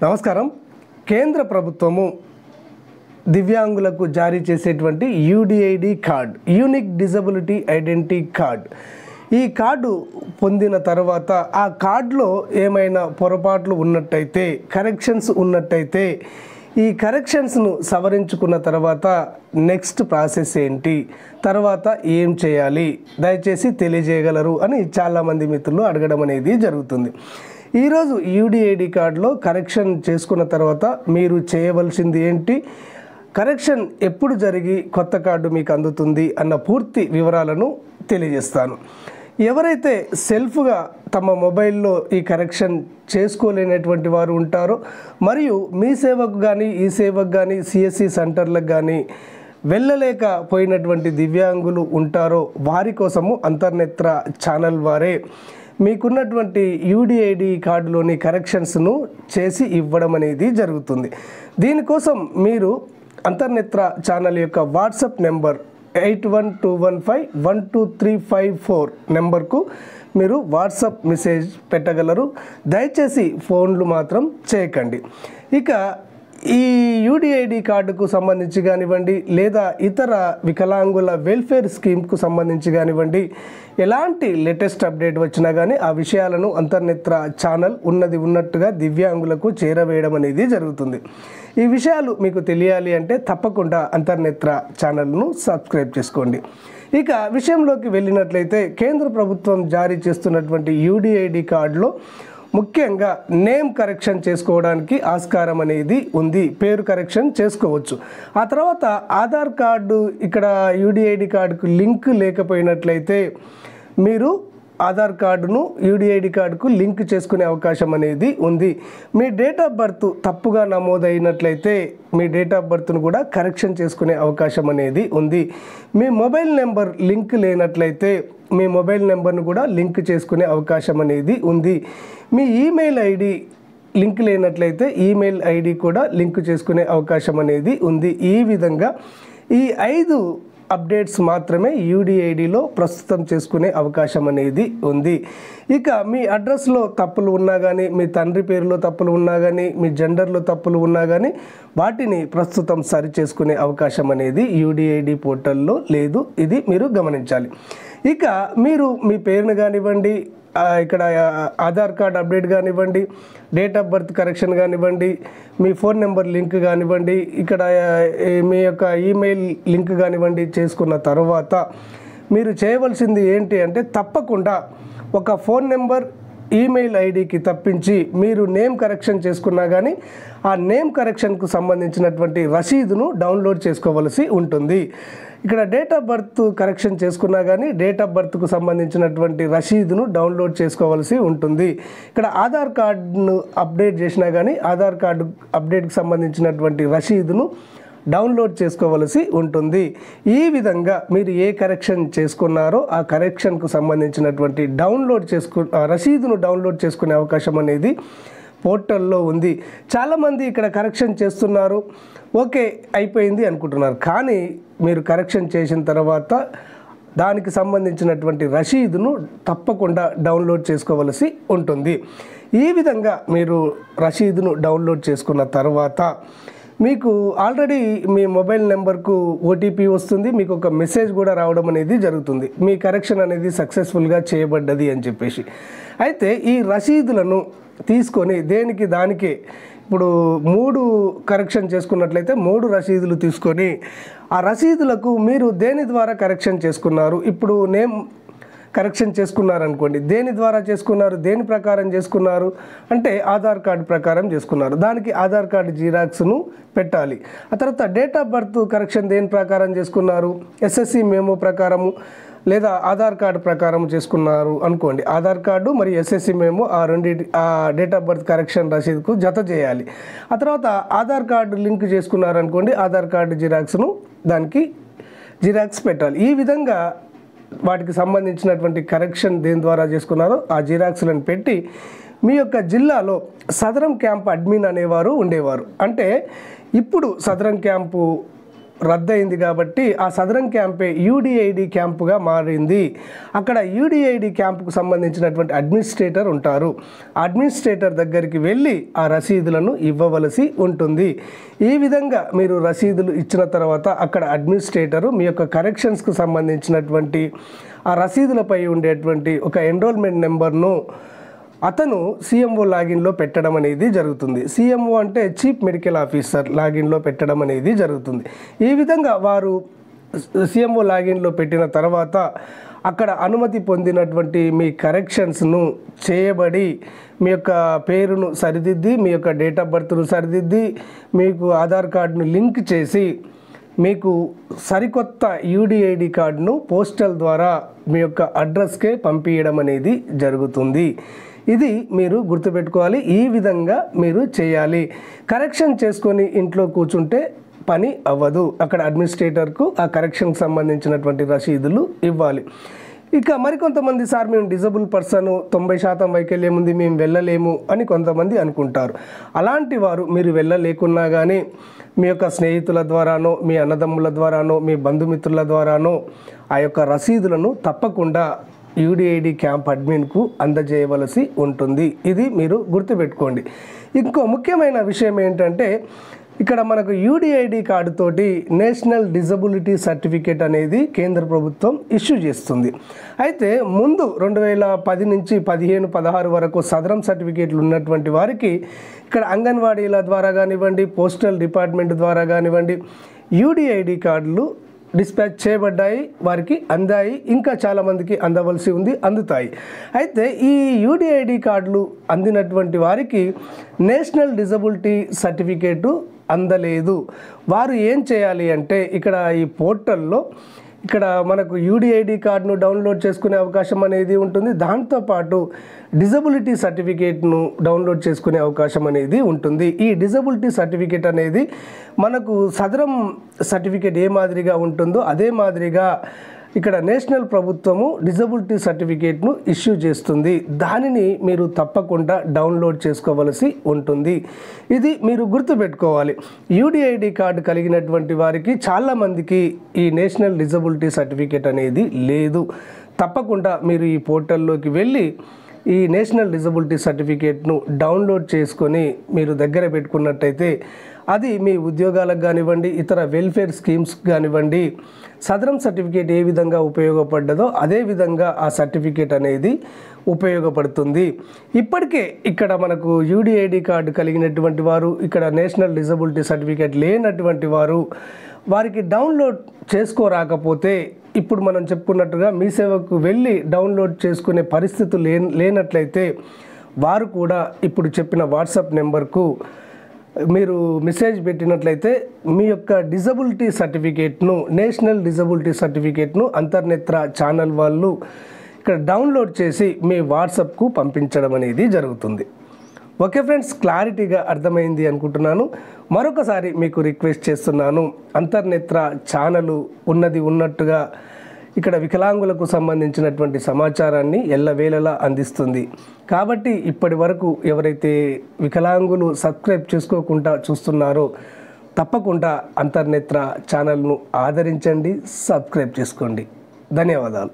నమస్కారం. కేంద్ర ప్రభుత్వము దివ్యాంగులకు జారీ చేసేటువంటి UDID card, unique disability identity card. ఈ కార్డు పొందిన తర్వాత ఆ కార్డులో ఏమైనా పొరపాట్లు ఉన్నట్టయితే, కరెక్షన్స్ ఉన్నట్టయితే ఈ కరెక్షన్స్ను సవరించుకున్న తర్వాత నెక్స్ట్ ప్రాసెస్ ఏంటి, తర్వాత ఏం చేయాలి, దయచేసి తెలియజేయగలరు అని చాలామంది మిత్రులు అడగడం అనేది జరుగుతుంది. ఈరోజు యూడిఐడి కార్డులో కరెక్షన్ చేసుకున్న తర్వాత మీరు చేయవలసింది ఏంటి, కరెక్షన్ ఎప్పుడు జరిగి కొత్త కార్డు మీకు అందుతుంది అన్న పూర్తి వివరాలను తెలియజేస్తాను. ఎవరైతే సెల్ఫ్గా తమ మొబైల్లో ఈ కరెక్షన్ చేసుకోలేనటువంటి వారు ఉంటారో, మరియు మీ సేవకు కానీ ఈ సేవకు కానీ సిఎస్సి సెంటర్లకు కానీ వెళ్ళలేకపోయినటువంటి దివ్యాంగులు ఉంటారో వారి కోసము అంతర్నేత్ర ఛానల్ వారే మీకున్నటువంటి యూడిఐడి కార్డులోని కరెక్షన్స్ను చేసి ఇవ్వడం అనేది జరుగుతుంది. దీనికోసం మీరు అంతర్నేత్ర ఛానల్ యొక్క వాట్సాప్ నెంబర్ 8121512354 నెంబర్కు మీరు వాట్సాప్ మెసేజ్ పెట్టగలరు. దయచేసి ఫోన్లు మాత్రం చేయకండి. ఇక ఈ యూడిఐడి కార్డుకు సంబంధించి కానివ్వండి, లేదా ఇతర వికలాంగుల వెల్ఫేర్ స్కీమ్కు సంబంధించి కానివ్వండి, ఎలాంటి లేటెస్ట్ అప్డేట్ వచ్చినా కానీ ఆ విషయాలను అంతర్నేత్ర ఛానల్ ఉన్నది ఉన్నట్టుగా దివ్యాంగులకు చేరవేయడం అనేది జరుగుతుంది. ఈ విషయాలు మీకు తెలియాలి అంటే తప్పకుండా అంతర్నేత్ర ఛానల్ను సబ్స్క్రైబ్ చేసుకోండి. ఇక విషయంలోకి వెళ్ళినట్లయితే, కేంద్ర ప్రభుత్వం జారీ చేస్తున్నటువంటి యూడిఐడి కార్డులో ముఖ్యంగా నేమ్ కరెక్షన్ చేసుకోవడానికి ఆస్కారం అనేది ఉంది. పేరు కరెక్షన్ చేసుకోవచ్చు. ఆ తర్వాత ఆధార్ కార్డు, ఇక్కడ యూడిఐడి కార్డుకు లింక్ లేకపోయినట్లయితే మీరు ఆధార్ కార్డును యూడిఐడి కార్డుకు లింక్ చేసుకునే అవకాశం అనేది ఉంది. మీ డేట్ ఆఫ్ బర్త్ తప్పుగా నమోదైనట్లయితే మీ డేట్ ఆఫ్ బర్త్ను కూడా కరెక్షన్ చేసుకునే అవకాశం అనేది ఉంది. మీ మొబైల్ నెంబర్ లింక్ లేనట్లయితే మీ మొబైల్ నెంబర్ను కూడా లింక్ చేసుకునే అవకాశం అనేది ఉంది. మీ ఈమెయిల్ ఐడి లింక్ లేనట్లయితే ఈమెయిల్ ఐడి కూడా లింక్ చేసుకునే అవకాశం అనేది ఉంది. ఈ విధంగా ఈ 5 అప్డేట్స్ మాత్రమే యూడిఐడిలో ప్రస్తుతం చేసుకునే అవకాశం అనేది ఉంది. ఇక మీ అడ్రస్లో తప్పులు ఉన్నా కానీ, మీ తండ్రి పేరులో తప్పులు ఉన్నా కానీ, మీ జెండర్లో తప్పులు ఉన్నా కానీ వాటిని ప్రస్తుతం సరి చేసుకునే అవకాశం అనేది యూడిఐడి పోర్టల్లో లేదు. ఇది మీరు గమనించాలి. ఇక మీరు మీ పేరును కానివ్వండి, ఇక్కడ ఆధార్ కార్డ్ అప్డేట్ కానివ్వండి, డేట్ ఆఫ్ బర్త్ కరెక్షన్ కానివ్వండి, మీ ఫోన్ నెంబర్ లింక్ కానివ్వండి, ఇక్కడ మీ యొక్క ఈమెయిల్ లింక్ కానివ్వండి చేసుకున్న తర్వాత మీరు చేయవలసింది ఏంటి అంటే, తప్పకుండా ఒక ఫోన్ నెంబర్, ఈమెయిల్ ఐడికి తప్పించి మీరు నేమ్ కరెక్షన్ చేసుకున్నా కానీ ఆ నేమ్ కరెక్షన్కు సంబంధించినటువంటి రసీదును డౌన్లోడ్ చేసుకోవలసి ఉంటుంది. ఇక్కడ డేట్ ఆఫ్ బర్త్ కరెక్షన్ చేసుకున్నా కానీ డేట్ ఆఫ్ బర్త్కు సంబంధించినటువంటి రసీదును డౌన్లోడ్ చేసుకోవాల్సి ఉంటుంది. ఇక్కడ ఆధార్ కార్డును అప్డేట్ చేసినా కానీ ఆధార్ కార్డు అప్డేట్కి సంబంధించినటువంటి రసీదును డౌన్లోడ్ చేసుకోవలసి ఉంటుంది. ఈ విధంగా మీరు ఏ కరెక్షన్ చేసుకున్నారో ఆ కరెక్షన్కు సంబంధించినటువంటి రసీదును డౌన్లోడ్ చేసుకునే అవకాశం అనేది పోర్టల్లో ఉంది. చాలామంది ఇక్కడ కరెక్షన్ చేస్తున్నారు, ఓకే అయిపోయింది అనుకుంటున్నారు. కానీ మీరు కరెక్షన్ చేసిన తర్వాత దానికి సంబంధించినటువంటి రసీదును తప్పకుండా డౌన్లోడ్ చేసుకోవలసి ఉంటుంది. ఈ విధంగా మీరు రసీదును డౌన్లోడ్ చేసుకున్న తర్వాత మీకు ఆల్రెడీ మీ మొబైల్ నెంబర్కు ఓటీపీ వస్తుంది, మీకు ఒక మెసేజ్ కూడా రావడం అనేది జరుగుతుంది, మీ కరెక్షన్ అనేది సక్సెస్ఫుల్గా చేయబడ్డది అని చెప్పేసి. అయితే ఈ రసీదులను తీసుకొని దేనికి దానికే, ఇప్పుడు 3 కరెక్షన్ చేసుకున్నట్లయితే 3 రసీదులు తీసుకొని ఆ రసీదులకు మీరు దేని ద్వారా కరెక్షన్ చేసుకున్నారు, ఇప్పుడు నేమ్ కరెక్షన్ చేసుకున్నారనుకోండి, దేని ద్వారా చేసుకున్నారు, దేని ప్రకారం చేసుకున్నారు అంటే ఆధార్ కార్డు ప్రకారం చేసుకున్నారు, దానికి ఆధార్ కార్డు జిరాక్స్ను పెట్టాలి. ఆ తర్వాత డేట్ ఆఫ్ బర్త్ కరెక్షన్ దేని ప్రకారం చేసుకున్నారు, ఎస్ఎస్సి మెమో ప్రకారము లేదా ఆధార్ కార్డు ప్రకారం చేసుకున్నారు అనుకోండి, ఆధార్ కార్డు మరియు ఎస్ఎస్సి మెమో ఆ డేట్ ఆఫ్ బర్త్ కరెక్షన్ రసీదుకు జత చేయాలి. ఆ తర్వాత ఆధార్ కార్డు లింక్ చేసుకున్నారనుకోండి, ఆధార్ కార్డు జిరాక్స్ను దానికి జిరాక్స్ పెట్టాలి. ఈ విధంగా వాటికి సంబంధించినటువంటి కరెక్షన్ దేని ద్వారా చేసుకున్నారో ఆ జిరాక్స్లను పెట్టి మీ యొక్క జిల్లాలో సదరం క్యాంప్ అడ్మిన్ అనేవారు ఉండేవారు. అంటే ఇప్పుడు సదరం క్యాంపు రద్దయింది కాబట్టి ఆ సదరన్ క్యాంపే యూడిఐడి క్యాంపుగా మారింది. అక్కడ యూడిఐడి క్యాంపుకు సంబంధించినటువంటి అడ్మినిస్ట్రేటర్ ఉంటారు. అడ్మినిస్ట్రేటర్ దగ్గరికి వెళ్ళి ఆ రసీదులను ఇవ్వవలసి ఉంటుంది. ఈ విధంగా మీరు రసీదులు ఇచ్చిన తర్వాత అక్కడ అడ్మినిస్ట్రేటరు మీ యొక్క కరెక్షన్స్కు సంబంధించినటువంటి ఆ రసీదులపై ఉండేటువంటి ఒక ఎన్రోల్మెంట్ నెంబర్ను అతను సిఎంఓ లాగిన్లో పెట్టడం అనేది జరుగుతుంది. సిఎంఓ అంటే చీఫ్ మెడికల్ ఆఫీసర్ లాగిన్లో పెట్టడం అనేది జరుగుతుంది. ఈ విధంగా వారు సిఎంఓ లాగిన్లో పెట్టిన తర్వాత అక్కడ అనుమతి పొందినటువంటి మీ కరెక్షన్స్ను చేయబడి మీ యొక్క పేరును సరిదిద్ది, మీ యొక్క డేట్ ఆఫ్ బర్త్ను సరిదిద్ది, మీకు ఆధార్ కార్డును లింక్ చేసి మీకు సరికొత్త యూడిఐడి కార్డును పోస్టల్ ద్వారా మీ యొక్క అడ్రస్కే పంపించడం అనేది జరుగుతుంది. ఇది మీరు గుర్తుపెట్టుకోవాలి. ఈ విధంగా మీరు చేయాలి. కరెక్షన్ చేసుకొని ఇంట్లో కూర్చుంటే పని అవ్వదు. అక్కడ అడ్మినిస్ట్రేటర్కు ఆ కరెక్షన్కి సంబంధించినటువంటి రసీదులు ఇవ్వాలి. ఇక మరికొంతమంది సార్ మేము డిజబుల్ పర్సన్ 90% వైకల్యం ఉంది మేము వెళ్ళలేము అని కొంతమంది అనుకుంటారు. అలాంటి వారు మీరు వెళ్ళలేకున్నా కానీ మీ యొక్క స్నేహితుల ద్వారానో, మీ అన్నదమ్ముల ద్వారానో, మీ బంధుమిత్రుల ద్వారానో ఆ యొక్క రసీదులను తప్పకుండా యూడిఐడి క్యాంప్ అడ్మిన్కు అందజేయవలసి ఉంటుంది. ఇది మీరు గుర్తుపెట్టుకోండి. ఇంకో ముఖ్యమైన విషయం ఏంటంటే ఇక్కడ మనకు యూడిఐడి కార్డుతోటి నేషనల్ డిజబిలిటీ సర్టిఫికేట్ అనేది కేంద్ర ప్రభుత్వం ఇష్యూ చేస్తుంది. అయితే ముందు 2010 నుంచి 15, 16 వరకు సదరం సర్టిఫికేట్లు ఉన్నటువంటి వారికి ఇక్కడ అంగన్వాడీల ద్వారా కానివ్వండి, పోస్టల్ డిపార్ట్మెంట్ ద్వారా కానివ్వండి యూడిఐడి కార్డులు డిస్పాచ్ చేయబడ్డాయి, వారికి అందాయి, ఇంకా చాలామందికి అందవలసి ఉంది, అందుతాయి. అయితే ఈ యూడిఐడి కార్డులు అందినటువంటి వారికి నేషనల్ డిజబిలిటీ సర్టిఫికేటు అందలేదు. వారు ఏం చేయాలి అంటే ఇక్కడ ఈ పోర్టల్లో ఇక్కడ మనకు యూడిఐడి కార్డును డౌన్లోడ్ చేసుకునే అవకాశం అనేది ఉంటుంది. దాంతోపాటు డిజబిలిటీ సర్టిఫికేట్ను డౌన్లోడ్ చేసుకునే అవకాశం అనేది ఉంటుంది. ఈ డిజబిలిటీ సర్టిఫికేట్ అనేది మనకు సదరం సర్టిఫికేట్ ఏ మాదిరిగా ఉంటుందో అదే మాదిరిగా ఇక్కడ నేషనల్ ప్రభుత్వము డిజబిలిటీ సర్టిఫికేట్ను ఇష్యూ చేస్తుంది. దానిని మీరు తప్పకుండా డౌన్లోడ్ చేసుకోవలసి ఉంటుంది. ఇది మీరు గుర్తుపెట్టుకోవాలి. యూడిఐడి కార్డు కలిగినటువంటి వారికి చాలామందికి ఈ నేషనల్ డిజబిలిటీ సర్టిఫికేట్ అనేది లేదు. తప్పకుండా మీరు ఈ పోర్టల్లోకి వెళ్ళి ఈ నేషనల్ డిజబిలిటీ సర్టిఫికేట్ను డౌన్లోడ్ చేసుకొని మీరు దగ్గర పెట్టుకున్నట్టయితే అది మీ ఉద్యోగాలకు కానివ్వండి, ఇతర వెల్ఫేర్ స్కీమ్స్ కానివ్వండి, సదరం సర్టిఫికేట్ ఏ విధంగా ఉపయోగపడ్డదో అదే విధంగా ఆ సర్టిఫికేట్ అనేది ఉపయోగపడుతుంది. ఇప్పటికే ఇక్కడ మనకు యూడిఐడి కార్డు కలిగినటువంటి వారు, ఇక్కడ నేషనల్ డిజబిలిటీ సర్టిఫికేట్ లేనటువంటి వారు వారికి డౌన్లోడ్ చేసుకోరాకపోతే ఇప్పుడు మనం చెప్పుకున్నట్టుగా మీ సేవకు వెళ్ళి డౌన్లోడ్ చేసుకునే పరిస్థితి లేనట్లయితే వారు కూడా ఇప్పుడు చెప్పిన వాట్సాప్ నెంబర్కు మీరు మెసేజ్ పెట్టినట్లయితే మీ యొక్క డిజబిలిటీ సర్టిఫికేట్ను, నేషనల్ డిజబిలిటీ సర్టిఫికేట్ను అంతర్నేత్ర ఛానల్ వాళ్ళు ఇక్కడ డౌన్లోడ్ చేసి మీ వాట్సాప్కు పంపించడం అనేది జరుగుతుంది. ఓకే ఫ్రెండ్స్, క్లారిటీగా అర్థమైంది అనుకుంటున్నాను. మరొకసారి మీకు రిక్వెస్ట్ చేస్తున్నాను, అంతర్నేత్ర ఛానల్ ఉన్నట్టుగా ఇక్కడ వికలాంగులకు సంబంధించినటువంటి సమాచారాన్ని ఎల్లవేళలా అందిస్తుంది. కాబట్టి ఇప్పటి వరకు ఎవరైతే వికలాంగులు సబ్స్క్రైబ్ చేసుకోకుండా చూస్తున్నారో తప్పకుండా అంతర్నేత్ర ఛానల్ను ఆదరించండి, సబ్స్క్రైబ్ చేసుకోండి. ధన్యవాదాలు.